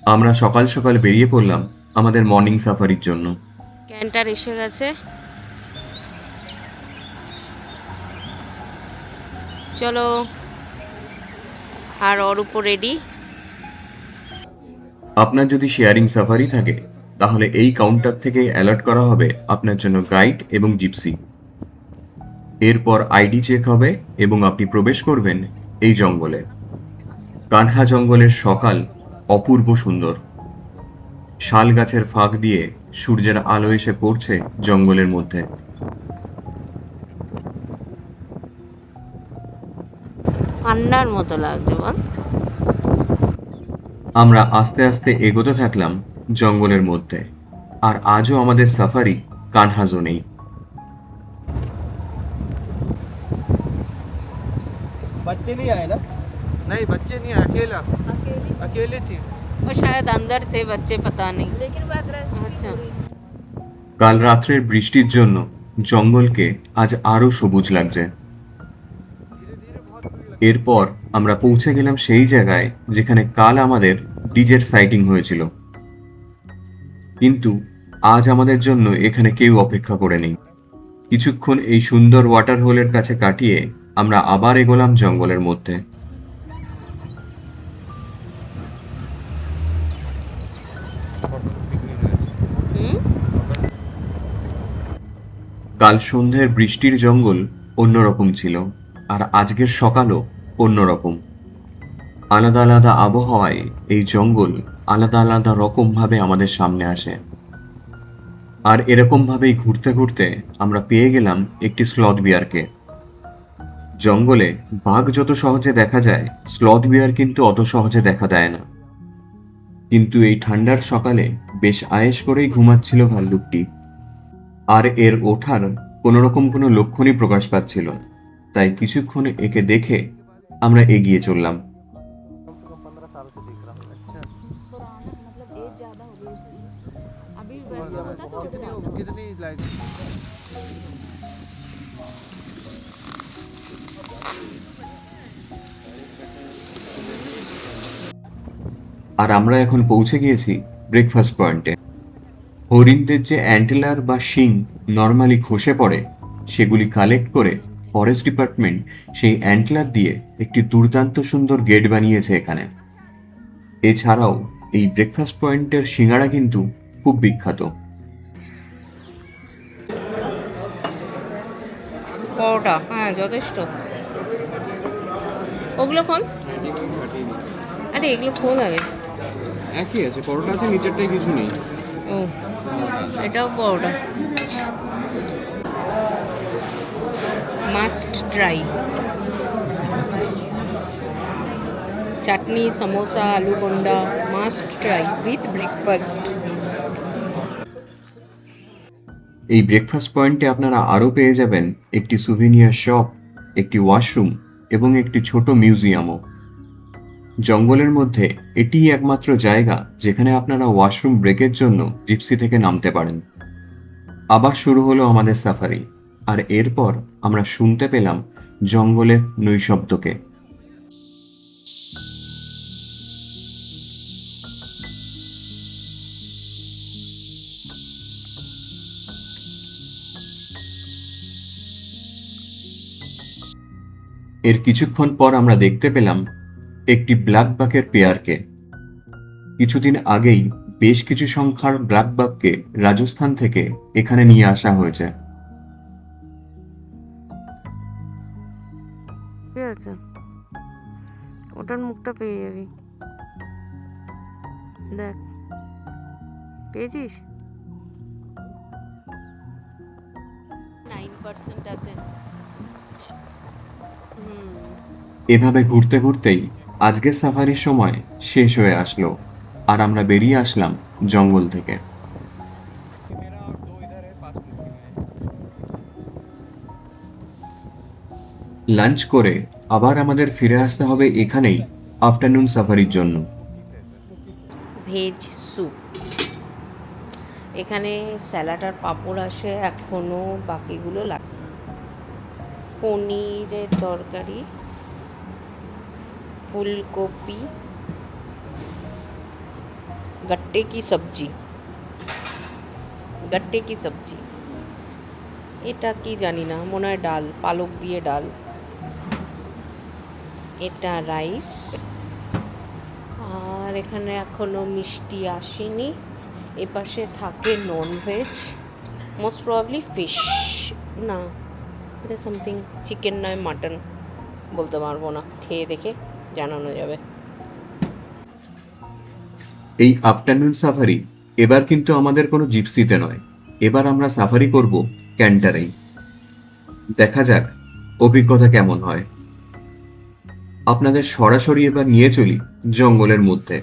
আমরা সকাল সকাল বেরিয়ে পড়লাম আমাদের মর্নিং সাফারির জন্য। ক্যান্টার এসে গেছে, চলো। আর ওর উপর রেডি। আপনার যদি শেয়ারিং সাফারি থাকে তাহলে এই কাউন্টার থেকে অ্যালার্ট করা হবে আপনার জন্য গাইড এবং জিপসি। এরপর আইডি চেক হবে এবং আপনি প্রবেশ করবেন এই জঙ্গলে। কানহা জঙ্গলের সকাল অপূর্ব সুন্দর। শাল গাছের ফাঁক দিয়ে সূর্যের আলো এসে পড়ছে জঙ্গলের মধ্যে। ঠান্ডার মতো লাগছে বল। আমরা আস্তে আস্তে এগোতে থাকলাম জঙ্গলের মধ্যে। আর আজও আমাদের সাফারি কানহা জোনেই। बच्चे नहीं आए ना? नहीं बच्चे नहीं अकेला अकेले थी। वो शायद अंदर थे बच्चे, पता नहीं। लेकिन वो aggressive अच्छा। हो रही थी। কাল রাত্রের বৃষ্টির জন্য জঙ্গলকে আজ আরো সবুজ লাগছে। এরপর আমরা পৌঁছে গেলাম সেই জায়গায় যেখানে কাল আমাদের ডিজের সাইটিং হয়েছিল। কিন্তু আজ আমাদের জন্য এখানে কেউ অপেক্ষা করে নেই। কিছুক্ষণ এই সুন্দর ওয়াটার হোলের কাছে কাটিয়ে আমরা আবার এগোলাম জঙ্গলের মধ্যে। হুম। কাল সন্ধ্যের বৃষ্টির জঙ্গল অন্যরকম ছিল, আর আজকের সকালও অন্যরকম। আলাদা আলাদা আবহাওয়ায় এই জঙ্গল আলাদা আলাদা রকমভাবে আমাদের সামনে আসে। আর এরকমভাবেই ঘুরতে ঘুরতে আমরা পেয়ে গেলাম একটি স্লথ বিয়ারকে। জঙ্গলে বাঘ যত সহজে দেখা যায়, স্লথ বিয়ার কিন্তু অত সহজে দেখা দেয় না। কিন্তু এই ঠান্ডার সকালে বেশ আয়েশ করেই ঘুমাচ্ছিল ভাল্লুকটি। আর এর ওঠার কোনোরকম কোনো লক্ষণই প্রকাশ পাচ্ছিল না। তাই কিছুক্ষণ একে দেখে আমরা এগিয়ে চললাম। कम से कम 15 साल से देख रहा हूँ। अच्छा मतलब एज ज्यादा हो गई उसकी। अभी समझ वैसे गया होता तो कितनी कितनी लाइक আর আমরা এখন পৌঁছে গিয়েছি ব্রেকফাস্ট পয়েন্টে। হরিণদের যে অ্যান্টেলার বা শিং নর্মালি খসে পড়ে, সেগুলি কালেক্ট করে ফরেস্ট ডিপার্টমেন্ট সেই অ্যান্টেলার দিয়ে একটি দুর্দান্ত সুন্দর গেট বানিয়েছে এখানে। এছাড়াও এই ব্রেকফাস্ট পয়েন্টের সিঙ্গাড়া কিন্তু খুব বিখ্যাত। পরোটা, হ্যাঁ যথেষ্ট। ওগুলো কোন? আরে এগুলো কোন আগে? একই আছে, পরোটা আছে, নিচেরটাই কিছু নেই। ও, এটাও paratha. Must try. Chutney, samosa, aloo bonda, must try with breakfast. এই ব্রেকফাস্ট পয়েন্টে আপনারা আরও পেয়ে যাবেন একটি সুভিনিয়ার শপ, একটি ওয়াশরুম এবং একটি ছোট মিউজিয়ামও। জঙ্গলের মধ্যে এটিই একমাত্র জায়গা যেখানে আপনারা ওয়াশরুম ব্রেকের জন্য জিপসি থেকে নামতে পারেন। আবার শুরু হলো আমাদের সাফারি। আর এরপর আমরা শুনতে পেলাম জঙ্গলের নৈশব্দকে। এর কিছুক্ষণ পর আমরা দেখতে পেলাম একটি ব্ল্যাক বাকের পেয়ারকে। কিছুদিন আগেই বেশ কিছু সংখ্যার ব্ল্যাক বাককে রাজস্থান থেকে এখানে নিয়ে আসা হয়েছে। ঠিক আছে, ওটার মুখটা পেয়ে যাবি। দেখ, পেয়েছিস? 9% আছে। এভাবে ঘুরতে ঘুরতেই আজকের সাফারির সময় শেষ হয়ে আসলো, আর আমরা বেরিয়ে আসলাম জঙ্গল থেকে। লাঞ্চ করে আবার আমাদের ফিরে আসতে হবে এখানেই আফটারনুন সাফারির জন্য। Veg soup. এখানে স্যালাড আর পাঁপড় আসে, এখনো বাকিগুলো লাগে। পনিরের তরকারি, ফুলকপি, गट्टे की सब्जी, गट्टे की सब्जी। এটা কি জানি না, মনে হয় ডাল, পালক দিয়ে ডাল। এটা রাইস, আর এখানে এখনো মিষ্টি আসেনি। এপাশে থাকে ননভেজ, মোস্ট প্রবাবলি ফিশ, না এটা সামথিং চিকেন নয় মাটন, বলতে পারবো না, খেয়ে দেখে জানানো যাবে। এই আফটারনুন সাফারি এবার কিন্তু আমাদের কোনো জিপসিতে নয়, এবার আমরা সাফারি করব ক্যান্টারেই। দেখা যাক অভিজ্ঞতা কেমন হয়। আপনাদের সরাসরি এবার নিয়ে চলি জঙ্গলের মধ্যে,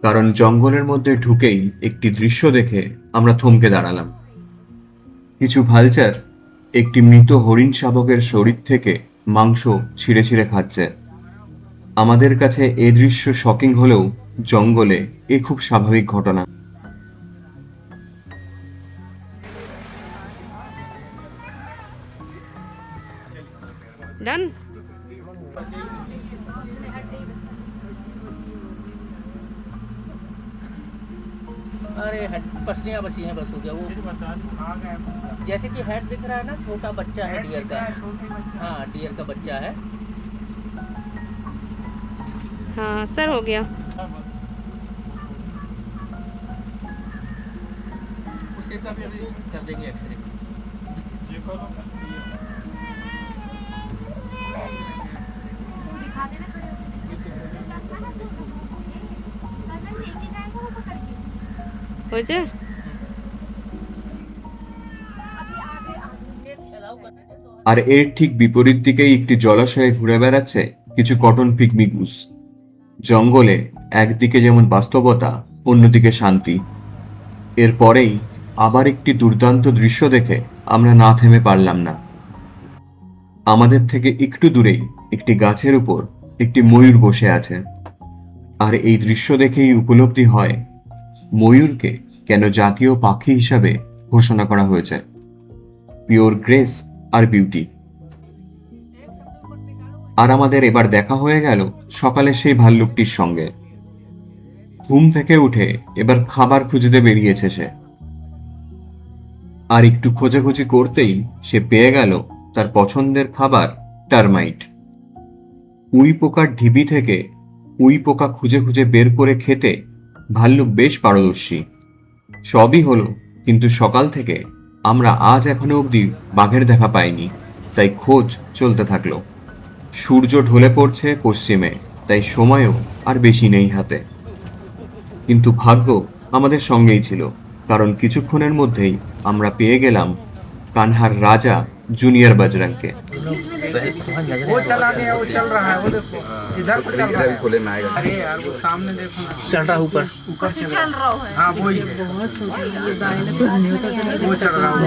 কারণ জঙ্গলের মধ্যে ঢুকেই একটি দৃশ্য দেখে আমরা থমকে দাঁড়ালাম। কিছু ভালচার একটি মৃত হরিণ শাবকের শরীর থেকে মাংস ছিঁড়ে ছিঁড়ে খাচ্ছে। আমাদের কাছে এ দৃশ্য শকিং হলেও জঙ্গলে এ খুব স্বাভাবিক ঘটনা। ডান। अरे पसलियाँ बची हैं, बस हो गया वो। जैसे कि हेड दिख रहा है ना, छोटा बच्चा है डियर का। हाँ, डियर का बच्चा है। हाँ सर, हो गया। उससे का भी अभी कर देंगे एक्सरे। दिखा देना खड़े होके लेके जाएगा वो पकड़ के। হয়েছে? আর এর ঠিক বিপরীত দিকেই একটি জলাশয়ে ঘুরে বেড়াচ্ছে কিছু কটন পিগমি গুস। জঙ্গলে একদিকে যেমন বাস্তবতা, অন্যদিকে শান্তি। এরপরেই আবার একটি দুর্দান্ত দৃশ্য দেখে আমরা না থেমে পারলাম না। আমাদের থেকে একটু দূরেই একটি গাছের উপর একটি ময়ূর বসে আছে। আর এই দৃশ্য দেখেই উপলব্ধি হয় ময়ূরকে কেন জাতীয় পাখি হিসাবে ঘোষণা করা হয়েছে। পিওর গ্রেস আর বিউটি। আর আমাদের এবার দেখা হয়ে গেল সকালে সেই ভাল্লুকটির সঙ্গে। ঘুম থেকে উঠে এবার খাবার খুঁজতে বেরিয়েছে সে। আর একটু খোঁজাখুঁজি করতেই সে পেয়ে গেল তার পছন্দের খাবার, টারমাইট। উই পোকার ঢিবি থেকে উই পোকা খুঁজে খুঁজে বের করে খেতে ভাল্লুক বেশ পারদর্শী। সবই হলো, কিন্তু সকাল থেকে আমরা আজ এখনো অবধি বাঘের দেখা পাইনি, তাই খোঁজ চলতে থাকলো। সূর্য ঢলে পড়ছে পশ্চিমে, তাই সময়ও আর বেশি নেই হাতে। কিন্তু ভাগ্য আমাদের সঙ্গেই ছিল, কারণ কিছুক্ষণের মধ্যেই আমরা পেয়ে গেলাম কানহার রাজা জুনিয়র বজরংকে। वो चला गया, वो चल रहा है, वो देखो इधर को चल रहा है। खोले ना आएगा। अरे यार वो सामने देखो ना, चल रहा ऊपर। ऊपर से चल रहा है। हाँ वही है, वो चल रहा है।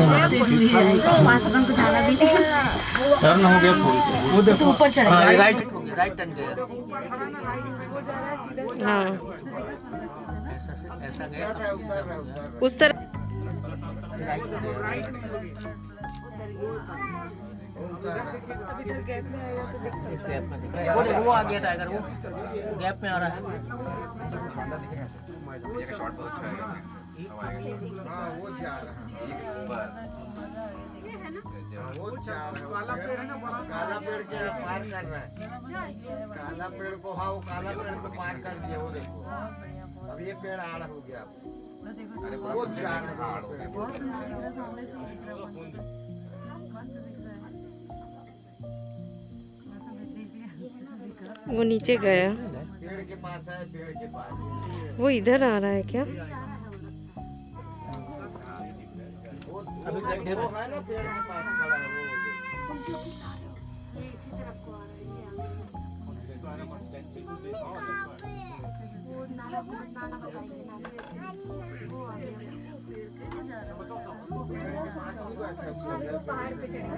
वासुदेव को जाना भी है। टर्न हो गया थोड़ी सी, वो देखो ऊपर चढ़ गया। राइट हो गया, राइट टर्न गया। हाँ ऐसा गया, उस तरह। राइट हो गया। इस गैप में दिख रहा है। वो देखो, वो आ गया टाइगर, वो गैप में आ रहा है। काला पेड़ के पार कर रहा है, काला पेड़ को, हाँ वो काला पेड़ को पार कर दिया, वो देखो अब ये पेड़ आड़ हो गया, वो जा रहा है। वो नीचे गया, पेड़ के पास है, पेड़ के पास वो इधर आ रहा है क्या? वो है ना, पेड़ के पास खड़ा है वो। ये इसी तरफ को आ रहा है, ये वो नाना बताएंगे, वो आ गया। वो पहाड़ पे चढ़ा।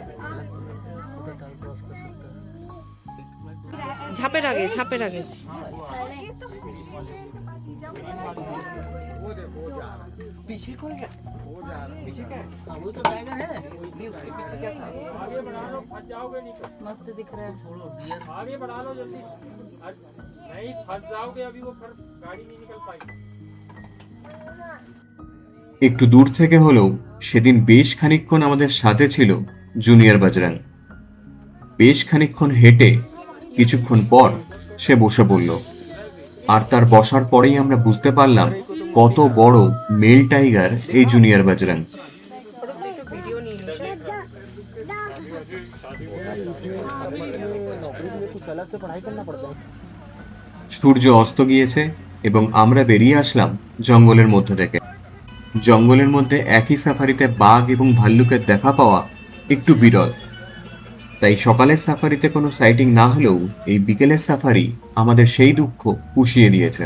ঝাঁপের আগে, ঝাঁপের আগে। वो देखो वो जा रहा है, पीछे कौन है? वो जा रहा है। पीछे क्या है? हाँ, वो तो टाइगर है। नहीं, उसके पीछे क्या था? मस्त दिख रहा है। छोड़ो, डियर। आगे बढ़ा लो जल्दी, नहीं फंस जाओगे अभी, वो फिर गाड़ी नहीं निकल पाएगी। একটু দূর থেকে হলেও সেদিন বেশ খানিকক্ষণ আমাদের সাথে ছিল জুনিয়র বাজরাং। বেশ খানিকক্ষণ হেঁটে কিছুক্ষণ পর সে বসে পড়ল, আর তার বসার পরেই আমরা বুঝতে পারলাম কত বড় মেল টাইগার এই জুনিয়র বাজরাং। ভিডিও নিয়ে সূর্য অস্ত গিয়েছে এবং আমরা বেরিয়ে আসলাম জঙ্গলের মধ্যে থেকে। জঙ্গলের মধ্যে একই সাফারিতে বাঘ এবং ভাল্লুকের দেখা পাওয়া একটু বিরল, তাই সকালের সাফারিতে কোনো সাইটিং না হলেও এই বিকেলের সাফারি আমাদের সেই দুঃখ পুষিয়ে দিয়েছে।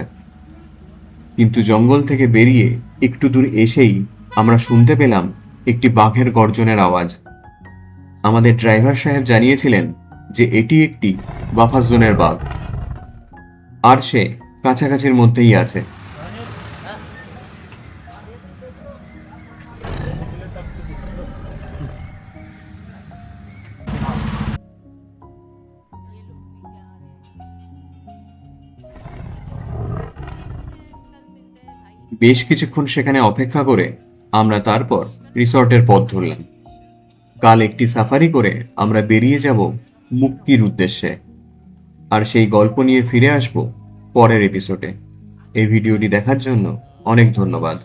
কিন্তু জঙ্গল থেকে বেরিয়ে একটু দূর এসেই আমরা শুনতে পেলাম একটি বাঘের গর্জনের আওয়াজ। আমাদের ড্রাইভার সাহেব জানিয়েছিলেন যে এটি একটি বাফার জোনের বাঘ, আর সে কাছাকাছির মধ্যেই আছে। বেশ কিছুক্ষণ সেখানে অপেক্ষা করে আমরা তারপর রিসর্টের পথ ধরলাম। কাল একটি সাফারি করে আমরা বেরিয়ে যাব মুক্তির উদ্দেশ্যে, আর সেই গল্প নিয়ে ফিরে আসব পরের এপিসোডে। এই ভিডিওটি দেখার জন্য অনেক ধন্যবাদ।